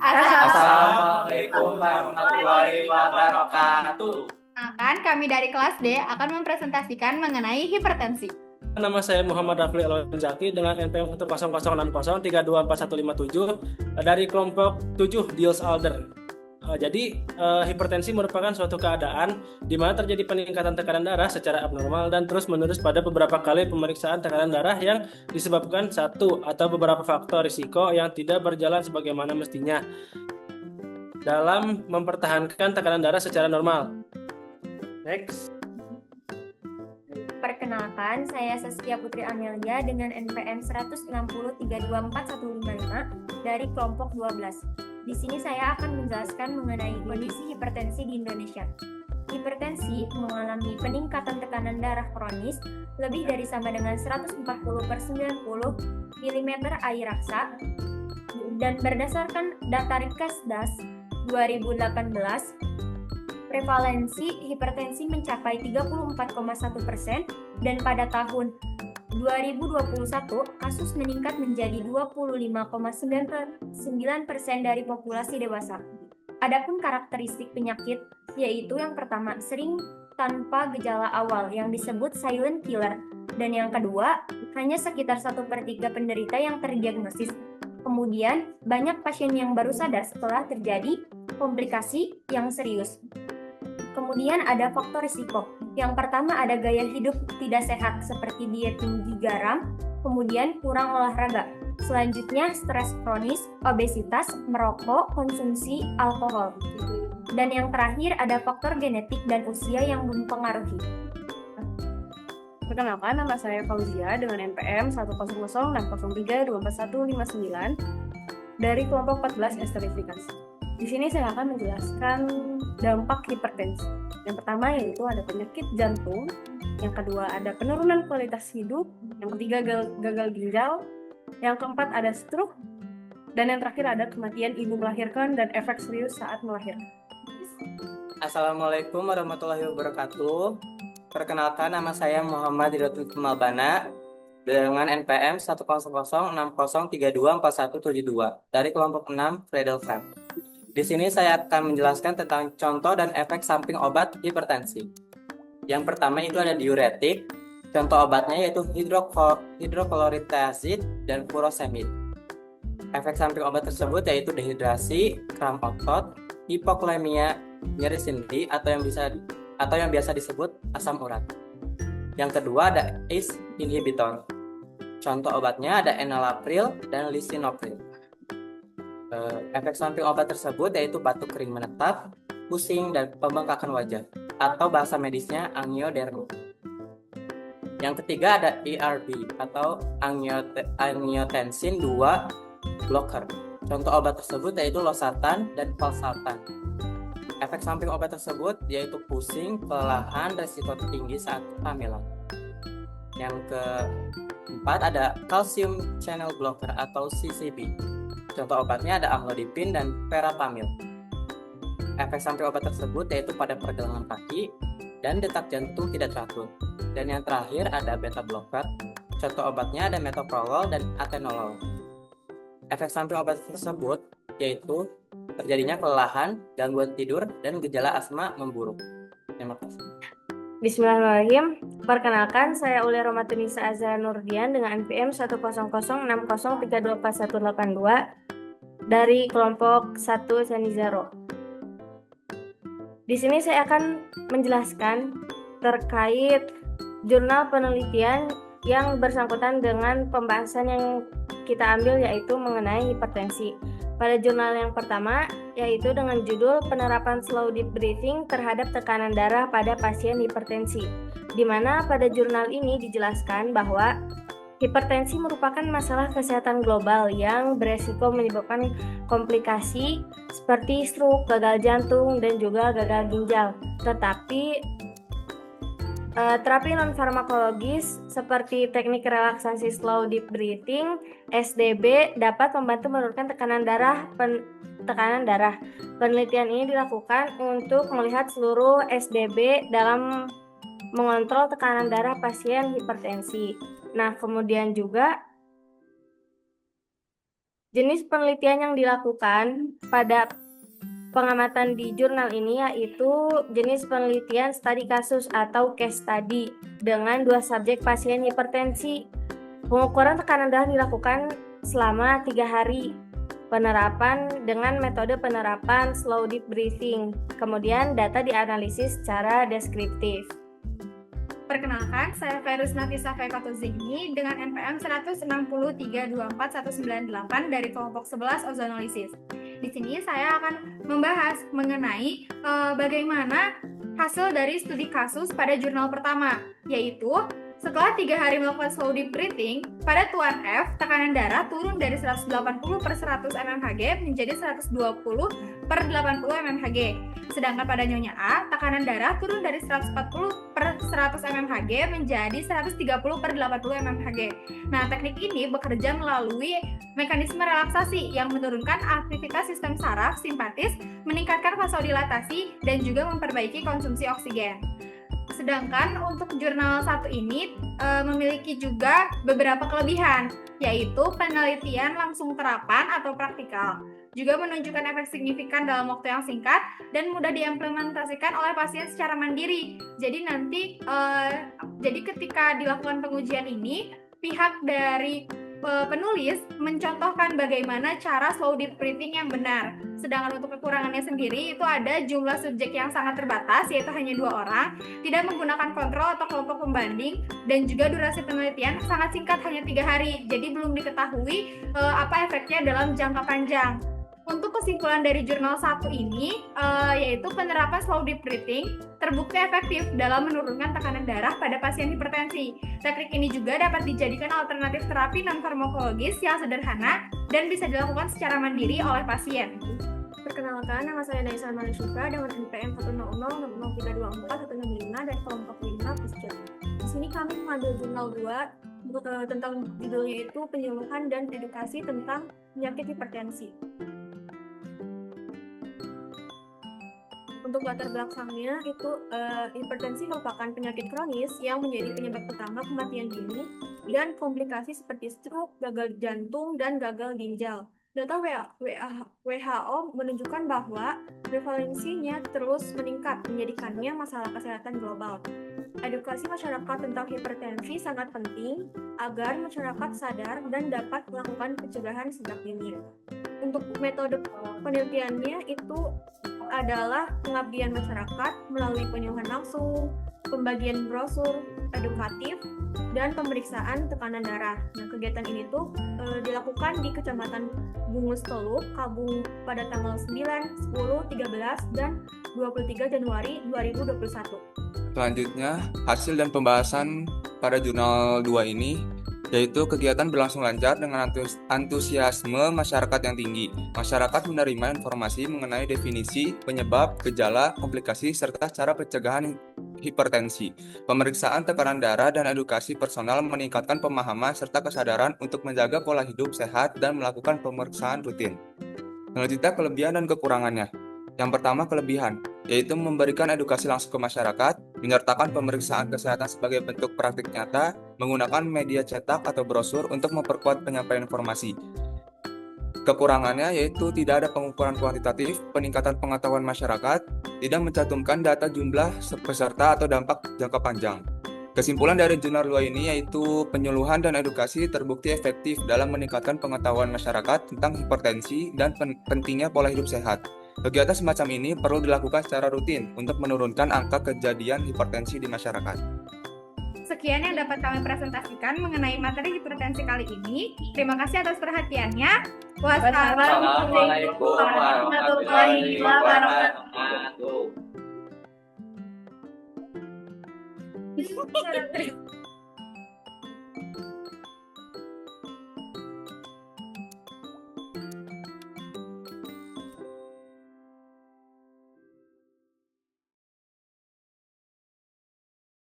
Assalamualaikum warahmatullahi wabarakatuh. Kan kami dari kelas D akan mempresentasikan mengenai hipertensi. Nama saya Muhammad Rafli Alonzaki dengan NPM 1006041324157 dari kelompok 7 Diels-Alder. Hipertensi merupakan suatu keadaan di mana terjadi peningkatan tekanan darah secara abnormal dan terus-menerus pada beberapa kali pemeriksaan tekanan darah yang disebabkan satu atau beberapa faktor risiko yang tidak berjalan sebagaimana mestinya dalam mempertahankan tekanan darah secara normal. Next. Perkenalkan, saya Saskia Putri Amelia dengan NPM 160324155 dari kelompok 12. Di sini saya akan menjelaskan mengenai kondisi hipertensi di Indonesia. Hipertensi mengalami peningkatan tekanan darah kronis lebih dari sama dengan 140/90 mm air raksa, dan berdasarkan data Rikasdas 2018, prevalensi hipertensi mencapai 34,1% dan pada tahun 2021 kasus meningkat menjadi 25,9% dari populasi dewasa. Adapun karakteristik penyakit yaitu yang pertama sering tanpa gejala awal yang disebut silent killer, dan yang kedua hanya sekitar 1/3 penderita yang terdiagnosis. Kemudian banyak pasien yang baru sadar setelah terjadi komplikasi yang serius. Kemudian ada faktor risiko. Yang pertama ada gaya hidup tidak sehat seperti diet tinggi garam, kemudian kurang olahraga. Selanjutnya stres kronis, obesitas, merokok, konsumsi alkohol. Dan yang terakhir ada faktor genetik dan usia yang mempengaruhi. Perkenalkan, nama saya Fauzia dengan NPM 1006003244159 dari kelompok 14 esterifikasi. Di sini saya akan menjelaskan dampak hipertensi. Yang pertama yaitu ada penyakit jantung, yang kedua ada penurunan kualitas hidup, yang ketiga gagal ginjal, yang keempat ada stroke, dan yang terakhir ada kematian ibu melahirkan dan efek serius saat melahirkan. Assalamualaikum warahmatullahi wabarakatuh. Perkenalkan, nama saya Muhammad Hidayatul Kemalbana dengan NPM 10060324172 dari kelompok 6 Friedel-Frank. Di sini saya akan menjelaskan tentang contoh dan efek samping obat hipertensi. Yang pertama itu ada diuretik. Contoh obatnya yaitu hidroklorid dan furosemid. Efek samping obat tersebut yaitu dehidrasi, kram otot, hipokalemia, nyeri sendi atau yang biasa disebut asam urat. Yang kedua ada ACE inhibitor. Contoh obatnya ada enalapril dan lisinopril. Efek samping obat tersebut yaitu batuk kering menetap, pusing, dan pembengkakan wajah, atau bahasa medisnya angioderma. Yang ketiga ada ERB atau angiotensin 2 blocker. Contoh obat tersebut yaitu losartan dan valsartan. Efek samping obat tersebut yaitu pusing, kelelahan, resiko tinggi saat kehamilan. Yang keempat ada calcium channel blocker atau CCB. Contoh obatnya ada amlodipin dan verapamil. Efek samping obat tersebut yaitu pada pergelangan kaki dan detak jantung tidak teratur. Dan yang terakhir ada beta blocker. Contoh obatnya ada metoprolol dan atenolol. Efek samping obat tersebut yaitu terjadinya kelelahan, gangguan tidur, dan gejala asma memburuk. Terima kasih. Bismillahirrahmanirrahim. Perkenalkan, saya Uli Romatunisa Azhar Nurdian dengan NPM 10060324182 dari kelompok 1 Sanizaro. Di sini saya akan menjelaskan terkait jurnal penelitian yang bersangkutan dengan pembahasan yang kita ambil yaitu mengenai hipertensi. Pada jurnal yang pertama yaitu dengan judul penerapan slow deep breathing terhadap tekanan darah pada pasien hipertensi, di mana pada jurnal ini dijelaskan bahwa hipertensi merupakan masalah kesehatan global yang beresiko menyebabkan komplikasi seperti stroke, gagal jantung, dan juga gagal ginjal. Tetapi terapi non-farmakologis seperti teknik relaksasi slow deep breathing (SDB) dapat membantu menurunkan tekanan darah. Penelitian ini dilakukan untuk melihat seluruh SDB dalam mengontrol tekanan darah pasien hipertensi. Nah, kemudian juga Jenis penelitian yang dilakukan pada pengamatan di jurnal ini yaitu jenis penelitian studi kasus atau case study dengan 2 subjek pasien hipertensi. Pengukuran tekanan darah dilakukan selama 3 hari. Penerapan dengan metode penerapan slow deep breathing. Kemudian data dianalisis secara deskriptif. Perkenalkan, saya Ferus Nafisa Fekotuzini dengan NPM 163241998 dari kelompok 11 ozonolisis. Di sini saya akan membahas mengenai bagaimana hasil dari studi kasus pada jurnal pertama, yaitu setelah 3 hari melakukan slow deep breathing, pada Tuan F, tekanan darah turun dari 180/100 mmHg menjadi 120/80 mmHg. Sedangkan pada Nyonya A, tekanan darah turun dari 140/100 mmHg menjadi 130/80 mmHg. Nah, teknik ini bekerja melalui mekanisme relaksasi yang menurunkan aktivitas sistem saraf simpatis, meningkatkan vasodilatasi, dan juga memperbaiki konsumsi oksigen. Sedangkan untuk jurnal 1 ini memiliki juga beberapa kelebihan, yaitu penelitian langsung terapan atau praktikal, juga menunjukkan efek signifikan dalam waktu yang singkat dan mudah diimplementasikan oleh pasien secara mandiri. Jadi ketika dilakukan pengujian ini, pihak dari penulis mencontohkan bagaimana cara slow deep breathing yang benar. Sedangkan untuk kekurangannya sendiri itu ada jumlah subjek yang sangat terbatas, yaitu hanya 2 orang, tidak menggunakan kontrol atau kelompok pembanding, dan juga durasi penelitian sangat singkat, hanya 3 hari. Jadi belum diketahui apa efeknya dalam jangka panjang. Untuk kesimpulan dari jurnal 1 ini, yaitu penerapan slow deep breathing terbukti efektif dalam menurunkan tekanan darah pada pasien hipertensi. Teknik ini juga dapat dijadikan alternatif terapi non-farmakologis yang sederhana dan bisa dilakukan secara mandiri oleh pasien. Perkenalkan, nama saya Daisa Malisuka dengan NPM 1006324 dari kelompok 5 Pusja. Di sini kami mengambil jurnal 2 tentang judulnya itu penyuluhan dan edukasi tentang penyakit hipertensi. Untuk latar belakangnya itu hipertensi merupakan penyakit kronis yang menjadi penyebab utama kematian dini dan komplikasi seperti stroke, gagal jantung, dan gagal ginjal. Data WHO menunjukkan bahwa prevalensinya terus meningkat, menjadikannya masalah kesehatan global. Edukasi masyarakat tentang hipertensi sangat penting agar masyarakat sadar dan dapat melakukan pencegahan sejak dini. Untuk metode penelitiannya itu adalah pengabdian masyarakat melalui penyuluhan langsung, pembagian brosur edukatif, dan pemeriksaan tekanan darah. Nah, kegiatan ini tuh dilakukan di Kecamatan Bungus Teluk, Kabung pada tanggal 9, 10, 13, dan 23 Januari 2021. Selanjutnya, hasil dan pembahasan pada jurnal 2 ini yaitu kegiatan berlangsung lancar dengan antusiasme masyarakat yang tinggi. Masyarakat menerima informasi mengenai definisi, penyebab, gejala, komplikasi, serta cara pencegahan hipertensi. Pemeriksaan tekanan darah dan edukasi personal meningkatkan pemahaman serta kesadaran untuk menjaga pola hidup sehat dan melakukan pemeriksaan rutin. Selanjutnya, kelebihan dan kekurangannya. Yang pertama, kelebihan, yaitu memberikan edukasi langsung ke masyarakat, menyertakan pemeriksaan kesehatan sebagai bentuk praktik nyata, menggunakan media cetak atau brosur untuk memperkuat penyampaian informasi. Kekurangannya yaitu tidak ada pengukuran kuantitatif, peningkatan pengetahuan masyarakat, tidak mencantumkan data jumlah peserta atau dampak jangka panjang. Kesimpulan dari jurnal 2 ini yaitu penyuluhan dan edukasi terbukti efektif dalam meningkatkan pengetahuan masyarakat tentang hipertensi dan pentingnya pola hidup sehat. Kegiatan semacam ini perlu dilakukan secara rutin untuk menurunkan angka kejadian hipertensi di masyarakat. Sekian yang dapat kami presentasikan mengenai materi hipertensi kali ini. Terima kasih atas perhatiannya. Wassalamualaikum warahmatullahi wabarakatuh.